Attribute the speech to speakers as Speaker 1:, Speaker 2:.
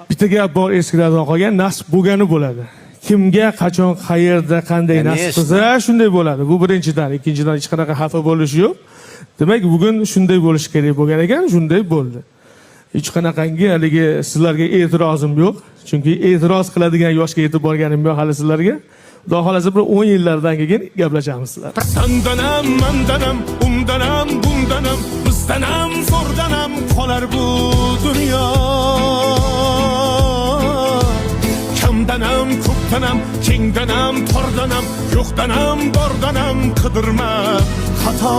Speaker 1: Bitta gap bor eskilardan qolgan, nasib bo'lgani bo'ladi. Kimga qachon qayerda qanday nasib qilsa shunday bo'ladi. Bu birinchidan, ikkinchidan hech qanaqa xafa bo'lish yo'q. Demak, bugun shunday bo'lish kerak bo'lgan ekan, shunday bo'ldi. Hech qanaqangi haligi sizlarga e'tirozim yo'q. Chunki e'tiroz qiladigan yoshga yetib borganim yo'q hali sizlarga. Xudo xolasa bir 10 yillardan keyin gaplashamiz sizlar.
Speaker 2: Sandanam, mandanam, undanam, bundanam, bizdanam, zo'rdanam qolar bu dunyo. Kamdanam, ko'pdanam, kengdanam, tordanam, yo'qdanam, bordanam qidirma xato.